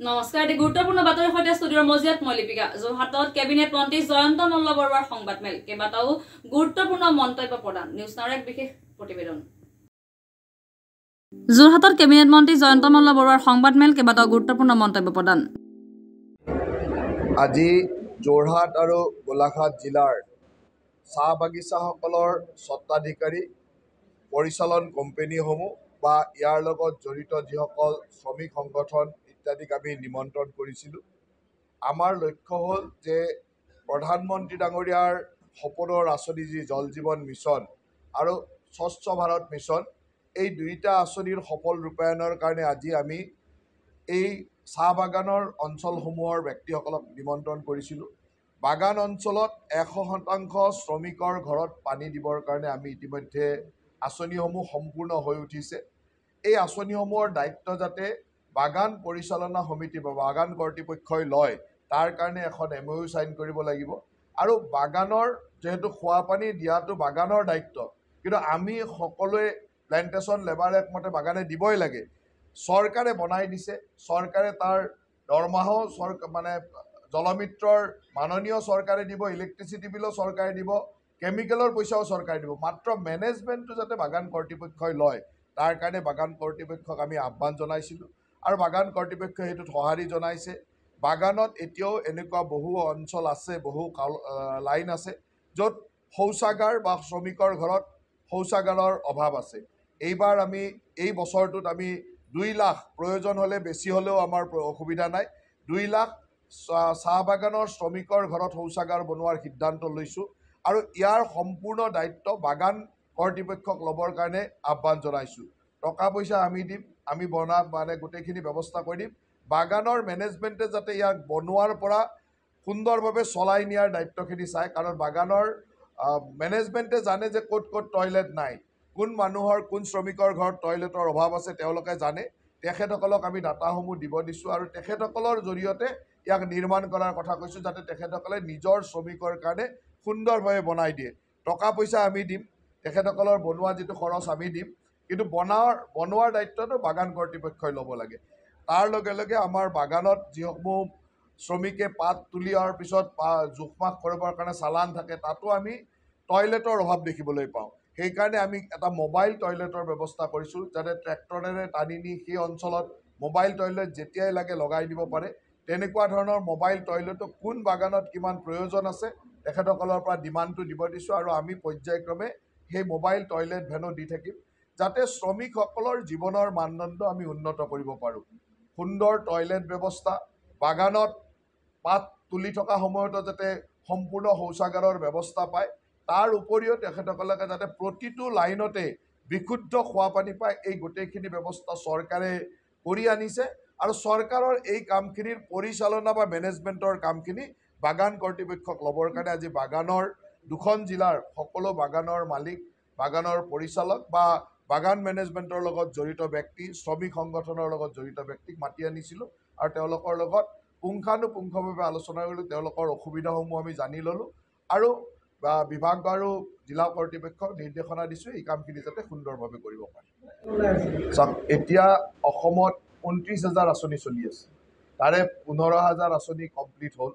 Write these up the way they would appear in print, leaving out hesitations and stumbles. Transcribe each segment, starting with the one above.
নমস্কাৰ, এটি গুৰুত্বপূৰ্ণ বাতৰিৰ সৈতে ষ্টুডিঅ'ৰ মজিয়াত মই লিপিকা। যোৰহাটত কেবিনেট মন্ত্ৰী জয়ন্ত মল্লবৰুৱাৰ সংবাদমেল, কেইবাটাও গুৰুত্বপূৰ্ণ মন্তব্য প্ৰদান। নিউজ নাওৰ এক বিশেষ প্ৰতিবেদন। যোৰহাটত কেবিনেট মন্ত্ৰী জয়ন্ত মল্লবৰুৱাৰ সংবাদমেল, কেইবাটাও গুৰুত্বপূৰ্ণ মন্তব্য প্ৰদান। আজি যোৰহাট আৰু গোলাঘাট জিলাৰ চাহ বাগিচাসকলৰ স্বত্বাধিকাৰী পৰিচালন কোম্পানীসমূহ বা ইয়াৰ লগত জড়িত যিসকল শ্ৰমিক সংগঠন ইত্যাদিক আমি নিমন্ত্ৰণ কৰিছিলোঁ। আমাৰ লক্ষ্য হ'ল যে প্ৰধানমন্ত্ৰী ডাঙৰীয়াৰ সপোনৰ আঁচনি যি জল জীৱন মিছন আৰু স্বচ্ছ ভাৰত মিছন, এই দুইটা আঁচনিৰ সফল ৰূপায়ণৰ কাৰণে আজি আমি এই চাহ বাগানৰ অঞ্চলসমূহৰ ব্যক্তিসকলক নিমন্ত্ৰণ কৰিছিলোঁ। বাগান অঞ্চলত 100% শ্ৰমিকৰ ঘৰত পানী দিবৰ কাৰণে আমি ইতিমধ্যে আঁচনিসমূহ সম্পূৰ্ণ হৈ উঠিছে। এই আঁচনিসমূহৰ দায়িত্ব যাতে বাগান পৰিচালনা সমিতি বা বাগান কৰ্তৃপক্ষই লয়, তাৰ কাৰণে এখন MOU চাইন কৰিব লাগিব। আৰু বাগানৰ যিহেতু খোৱা পানী দিয়াটো বাগানৰ দায়িত্ব, কিন্তু আমি সকলোৱে প্লেণ্টেশ্যন লেবাৰ একমতে বাগানে দিবই লাগে। চৰকাৰে বনাই দিছে, চৰকাৰে তাৰ দৰমহাও জলমিত্ৰৰ মাননীয় চৰকাৰে দিব, ইলেক্ট্ৰিচিটি বিলো চৰকাৰে দিব, কেমিকেলৰ পইচাও চৰকাৰে দিব। মাত্ৰ মেনেজমেণ্টটো যাতে বাগান কৰ্তৃপক্ষই লয়, তাৰ কাৰণে বাগান কৰ্তৃপক্ষক আমি আহ্বান জনাইছিলোঁ আৰু বাগান কৰ্তৃপক্ষই সেইটোত সঁহাৰি জনাইছে। বাগানত এতিয়াও এনেকুৱা বহু অঞ্চল আছে, বহু লাইন আছে য'ত শৌচাগাৰ বা শ্ৰমিকৰ ঘৰত শৌচাগাৰৰ অভাৱ আছে। এইবাৰ আমি এই বছৰটোত আমি 2 লাখ, প্ৰয়োজন হ'লে বেছি হ'লেও আমাৰ অসুবিধা নাই, 2 লাখ চাহ বাগানৰ শ্ৰমিকৰ ঘৰত শৌচাগাৰ বনোৱাৰ সিদ্ধান্ত লৈছোঁ আৰু ইয়াৰ সম্পূৰ্ণ দায়িত্ব বাগান কৰ্তৃপক্ষক ল'বৰ কাৰণে আহ্বান জনাইছোঁ। টকা পইচা আমি দিম, আমি গোটেইখিনি ব্যৱস্থা কৰি দিম। বাগানৰ মেনেজমেণ্টে যাতে ইয়াক বনোৱাৰ পৰা সুন্দৰভাৱে চলাই নিয়াৰ দায়িত্বখিনি চায়, কাৰণ বাগানৰ মেনেজমেণ্টে জানে যে ক'ত ক'ত টয়লেট নাই, কোন মানুহৰ কোন শ্ৰমিকৰ ঘৰত টয়লেটৰ অভাৱ আছে তেওঁলোকে জানে। তেখেতসকলক আমি ডাটাসমূহ দিব দিছোঁ আৰু তেখেতসকলৰ জৰিয়তে ইয়াক নিৰ্মাণ কৰাৰ কথা কৈছোঁ, যাতে তেখেতসকলে নিজৰ শ্ৰমিকৰ কাৰণে সুন্দৰভাৱে বনাই দিয়ে। টকা পইচা আমি দিম, তেখেতসকলৰ বনোৱা যিটো খৰচ আমি দিম, কিন্তু বনোৱাৰ দায়িত্বটো বাগান কৰ্তৃপক্ষই ল'ব লাগে। তাৰ লগে লগে আমাৰ বাগানত যিসমূহ শ্ৰমিকে পাত তুলি অহাৰ পিছত জোখ-মাখ কৰিবৰ কাৰণে চালান থাকে, তাতো আমি টয়লেটৰ অভাৱ দেখিবলৈ পাওঁ। সেইকাৰণে আমি এটা মোবাইল টয়লেটৰ ব্যৱস্থা কৰিছোঁ, যাতে ট্ৰেক্টৰেৰে টানি নি সেই অঞ্চলত মোবাইল টয়লেট যেতিয়াই লাগে লগাই দিব পাৰে। তেনেকুৱা ধৰণৰ মোবাইল টয়লেটো কোন বাগানত কিমান প্ৰয়োজন আছে তেখেতসকলৰ পৰা ডিমাণ্ডটো দিব দিছোঁ আৰু আমি পৰ্যায়ক্ৰমে সেই মোবাইল টয়লেট ভেনো দি থাকিম, যাতে শ্ৰমিকসকলৰ জীৱনৰ মানদণ্ড আমি উন্নত কৰিব পাৰোঁ। সুন্দৰ টয়লেট ব্যৱস্থা, বাগানত পাত তুলি থকা সময়তো যাতে সম্পূৰ্ণ শৌচাগাৰৰ ব্যৱস্থা পায়, তাৰ উপৰিও তেখেতসকলে যাতে প্ৰতিটো লাইনতে বিশুদ্ধ খোৱা পানী পায়, এই গোটেইখিনি ব্যৱস্থা চৰকাৰে কৰি আনিছে আৰু চৰকাৰৰ এই কামখিনিৰ পৰিচালনা বা মেনেজমেণ্টৰ কামখিনি বাগান কৰ্তৃপক্ষক ল'বৰ কাৰণে আজি বাগানৰ 2খন জিলাৰ সকলো বাগানৰ মালিক, বাগানৰ পৰিচালক বা বাগান মেনেজমেণ্টৰ লগত জড়িত ব্যক্তি, শ্ৰমিক সংগঠনৰ লগত জড়িত ব্যক্তিক মাতি আনিছিলোঁ আৰু তেওঁলোকৰ লগত পুংখানুপুংখভাৱে আলোচনা কৰিলোঁ। তেওঁলোকৰ অসুবিধাসমূহ আমি জানি ল'লোঁ আৰু বিভাগ আৰু জিলা কৰ্তৃপক্ষক নিৰ্দেশনা দিছোঁ এই কামখিনি যাতে সুন্দৰভাৱে কৰিব পাৰে। চাওক, এতিয়া অসমত 29,000 আঁচনি চলি আছে, তাৰে 15,000 আঁচনি কমপ্লিট হ'ল,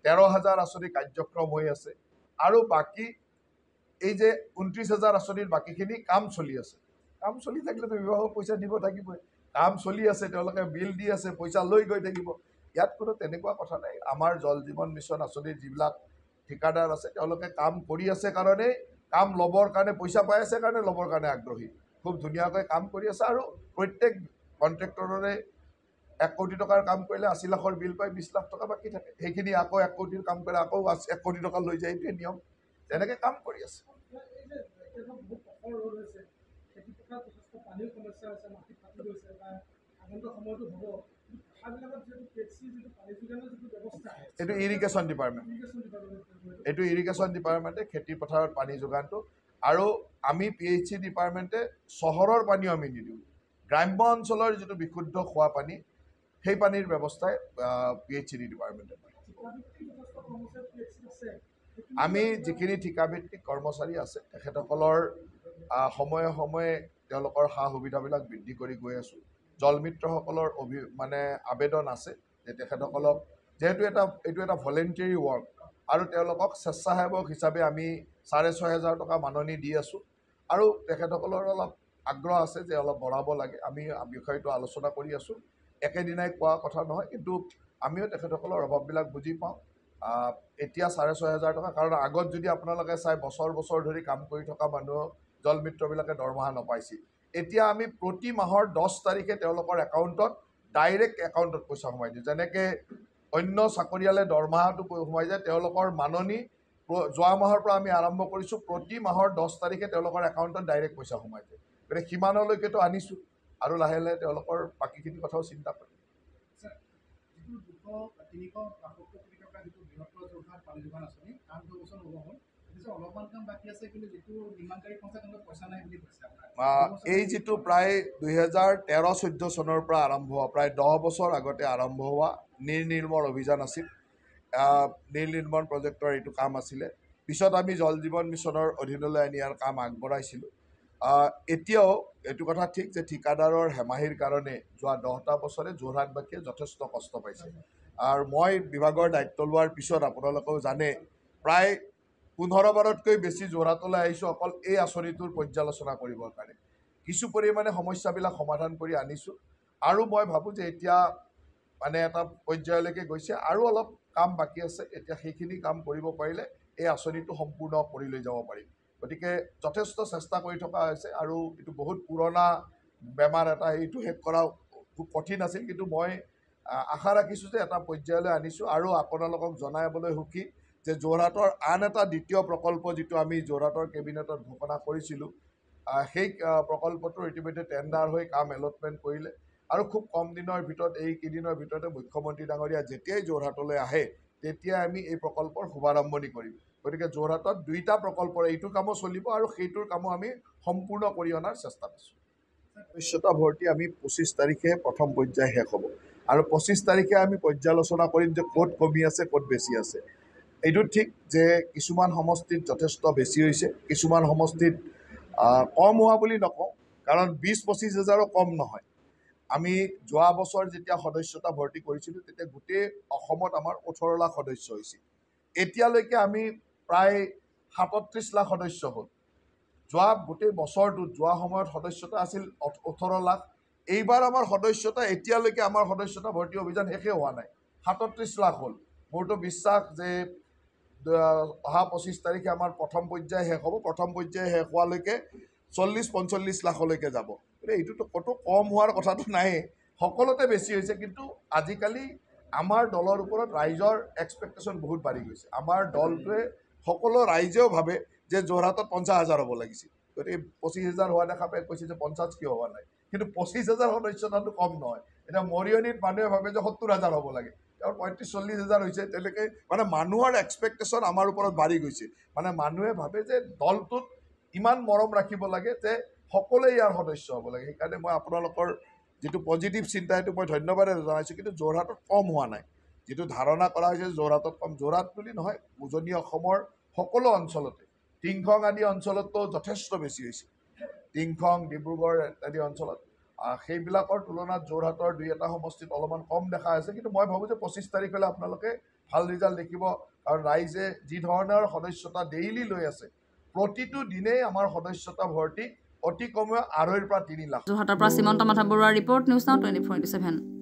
13,000 আঁচনি কাৰ্যক্ৰম হৈ আছে আৰু বাকী এই যে 29,000 আঁচনিৰ বাকীখিনি কাম চলি আছে। কাম চলি থাকিলেতো বিভাগক পইচা দিব থাকিবই, কাম চলি আছে, তেওঁলোকে বিল দি আছে, পইচা লৈ গৈ থাকিব। ইয়াত কোনো তেনেকুৱা কথা নাই। আমাৰ জল জীৱন মিছন আঁচনিৰ যিবিলাক ঠিকাদাৰ আছে তেওঁলোকে কাম কৰি আছে কাৰণেই, কাম ল'বৰ কাৰণে পইচা পাই আছে কাৰণে ল'বৰ কাৰণে আগ্ৰহী। খুব ধুনীয়াকৈ কাম কৰি আছে আৰু প্ৰত্যেক কণ্ট্ৰেক্টৰৰে 1 কোটি টকাৰ কাম কৰিলে 80 লাখৰ বিল পাই 20 লাখ টকা বাকী থাকে। সেইখিনি আকৌ 1 কোটিৰ কাম কৰিলে আকৌ 1 কোটি টকা লৈ যায়, এইটোৱে নিয়ম। তেনেকৈ কাম কৰি আছে। এইটো ইৰিগেশ্যন ডিপাৰ্টমেণ্টে খেতি পথাৰত পানী যোগানটো, আৰু আমি PHC ডিপাৰ্টমেণ্টে চহৰৰ পানীও আমি নিদিওঁ। গ্ৰাম্য অঞ্চলৰ যিটো বিশুদ্ধ খোৱা পানী, সেই পানীৰ ব্যৱস্থাই PHC ডিপাৰ্টমেণ্টে পায়। আমি যিখিনি ঠিকাভিত্তিক কৰ্মচাৰী আছে তেখেতসকলৰ সময়ে সময়ে তেওঁলোকৰ সা সুবিধাবিলাক বৃদ্ধি কৰি গৈ আছোঁ। জলমিত্ৰসকলৰ মানে আবেদন আছে যে তেখেতসকলক যেহেতু এইটো এটা ভলেণ্টিয়াৰী ৱৰ্ক আৰু তেওঁলোকক স্বেচ্ছাসেৱক হিচাপে আমি 6,500 টকা মাননি দি আছোঁ আৰু তেখেতসকলৰ অলপ আগ্ৰহ আছে যে অলপ বঢ়াব লাগে আমি বিষয়টো আলোচনা কৰি আছোঁ একেদিনাই কোৱা কথা নহয় কিন্তু আমিও তেখেতসকলৰ অভাৱবিলাক বুজি পাওঁ এতিয়া 6,500 টকা কাৰণ আগত যদি আপোনালোকে চাই বছৰ বছৰ ধৰি কাম কৰি থকা মানুহ জলমিত্ৰবিলাকে দৰমহা নাপাইছিল এতিয়া আমি প্ৰতি মাহৰ 10 তাৰিখে তেওঁলোকৰ একাউণ্টত ডাইৰেক্ট একাউণ্টত পইচা সোমাই দিওঁ যেনেকৈ অন্য চাকৰিয়ালে দৰমহাটো সোমাই যায় তেওঁলোকৰ মাননি যোৱা মাহৰ পৰা আমি আৰম্ভ কৰিছোঁ প্ৰতি মাহৰ 10 তাৰিখে তেওঁলোকৰ একাউণ্টত ডাইৰেক্ট পইচা সোমাই যায় গতিকে সিমানলৈকেতো আনিছোঁ আৰু লাহে লাহে তেওঁলোকৰ বাকীখিনি কথাও চিন্তা কৰিম এই যিটো প্ৰায় 2013-14 চনৰ পৰা আৰম্ভ হোৱা প্ৰায় 10 বছৰ আগতে আৰম্ভ হোৱা নিৰ্মল অভিযান আছিল নীল নিৰ্মাণ প্ৰজেক্টৰ এইটো কাম আছিলে পিছত আমি জল জীৱন মিছনৰ অধীনলৈ আনি ইয়াৰ কাম আগবঢ়াইছিলোঁ এতিয়াও এইটো কথা ঠিক যে ঠিকাদাৰৰ হেমাহিৰ কাৰণে যোৱা 10টা বছৰে যোৰহাটবাসীয়ে যথেষ্ট কষ্ট পাইছে আৰু মই বিভাগৰ দায়িত্ব লোৱাৰ পিছত আপোনালোকেও জানে প্ৰায় 15বাৰতকৈ বেছি যোৰহাটলৈ আহিছোঁ অকল এই আঁচনিটোৰ পৰ্যালোচনা কৰিবৰ কাৰণে কিছু পৰিমাণে সমস্যাবিলাক সমাধান কৰি আনিছোঁ আৰু মই ভাবোঁ যে এতিয়া মানে এটা পৰ্যায়লৈকে গৈছে আৰু অলপ কাম বাকী আছে এতিয়া সেইখিনি কাম কৰিব পাৰিলে এই আঁচনিটো সম্পূৰ্ণ কৰি লৈ যাব পাৰিম গতিকে যথেষ্ট চেষ্টা কৰি থকা হৈছে আৰু এইটো বহুত পুৰণা বেমাৰ এটা এইটো শেষ কৰা খুব কঠিন আছিল কিন্তু মই আশা ৰাখিছোঁ যে এটা পৰ্যায়লৈ আনিছোঁ আৰু আপোনালোকক জনাবলৈ সুখী যে যোৰহাটৰ আন এটা দ্বিতীয় প্ৰকল্প যিটো আমি যোৰহাটৰ কেবিনেটত ঘোষণা কৰিছিলোঁ সেই প্ৰকল্পটোৰ ইতিমধ্যে টেণ্ডাৰ হৈ কাম এলটমেণ্ট কৰিলে আৰু খুব কম দিনৰ ভিতৰত এইকেইদিনৰ ভিতৰতে মুখ্যমন্ত্ৰী ডাঙৰীয়া যেতিয়াই যোৰহাটলৈ আহে তেতিয়াই আমি এই প্ৰকল্পৰ শুভাৰম্ভণি কৰিম গতিকে যোৰহাটত 2টা প্ৰকল্পৰ এইটো কামো চলিব আৰু সেইটোৰ কামো আমি সম্পূৰ্ণ কৰি অনাৰ চেষ্টা কৰিছোঁ সদস্যতা ভৰ্তি আমি 25 তাৰিখে প্ৰথম পৰ্যায় শেষ হ'ব আৰু 25 তাৰিখে আমি পৰ্যালোচনা কৰিম যে ক'ত কমি আছে ক'ত বেছি আছে এইটো ঠিক যে কিছুমান সমষ্টিত যথেষ্ট বেছি হৈছে কিছুমান সমষ্টিত কম হোৱা বুলি নকওঁ কাৰণ 20-25 হাজাৰো কম নহয় আমি যোৱা বছৰ যেতিয়া সদস্যতা ভৰ্তি কৰিছিলোঁ তেতিয়া গোটেই অসমত আমাৰ 18 লাখ সদস্য হৈছিল এতিয়ালৈকে আমি প্ৰায় 37 লাখ সদস্য হ'ল যোৱা গোটেই বছৰটোত যোৱা সময়ত সদস্যতা আছিল 18 লাখ এইবাৰ আমাৰ সদস্যতা এতিয়ালৈকে আমাৰ সদস্যতা ভৰ্তি অভিযান শেষে হোৱা নাই 37 লাখ হ'ল মোৰতো বিশ্বাস যে অহা 25 তাৰিখে আমাৰ প্ৰথম পৰ্যায় শেষ হ'ব প্ৰথম পৰ্যায় শেষ হোৱালৈকে 40-45 লাখলৈকে যাব এইটোতো ক'তো কম হোৱাৰ কথাটো নায়েই সকলোতে বেছি হৈছে কিন্তু আজিকালি আমাৰ দলৰ ওপৰত ৰাইজৰ এক্সপেক্টেশ্যন বহুত বাঢ়ি গৈছে আমাৰ দলটোৱে সকলো ৰাইজেও ভাবে যে যোৰহাটত 50,000 হ'ব লাগিছিল গতিকে 25,000 হোৱা দেখা পাই কৈছে যে 50 কিয় হোৱা নাই কিন্তু 25,000 সদস্যতাটো কম নহয় এতিয়া মৰিয়নিত মানুহে ভাবে যে 70,000 হ'ব লাগে তেওঁৰ 35-40,000 হৈছে তেওঁলোকে মানে মানুহৰ এক্সপেক্টেশ্যন আমাৰ ওপৰত বাঢ়ি গৈছে মানে মানুহে ভাবে যে দলটোত ইমান মৰম ৰাখিব লাগে যে সকলোৱে ইয়াৰ সদস্য হ'ব লাগে সেইকাৰণে মই আপোনালোকৰ যিটো পজিটিভ চিন্তা সেইটো মই ধন্যবাদ জনাইছোঁ কিন্তু যোৰহাটত কম হোৱা নাই যিটো ধাৰণা কৰা হৈছে যোৰহাটত কম যোৰহাট বুলি নহয় উজনি অসমৰ সকলো অঞ্চলতে টিংখং আদি অঞ্চলতো যথেষ্ট বেছি হৈছে টিংখং ডিব্ৰুগড় আদি অঞ্চলত সেইবিলাকৰ তুলনাত যোৰহাটৰ 2-এটা সমষ্টিত অলপমান কম দেখা আছে কিন্তু মই ভাবোঁ যে 25 তাৰিখলৈ আপোনালোকে ভাল ৰিজাল্ট দেখিব কাৰণ ৰাইজে যি ধৰণৰ সদস্যতা ডেইলি লৈ আছে প্ৰতিটো দিনেই আমাৰ সদস্যতা ভৰ্তি অতি কমেও 2.5 পৰা 3 লাখ যোৰহাটৰ পৰা সীমন্ত মাথা বৰুৱাৰ ৰিপৰ্ট নিউজ নাও 24/7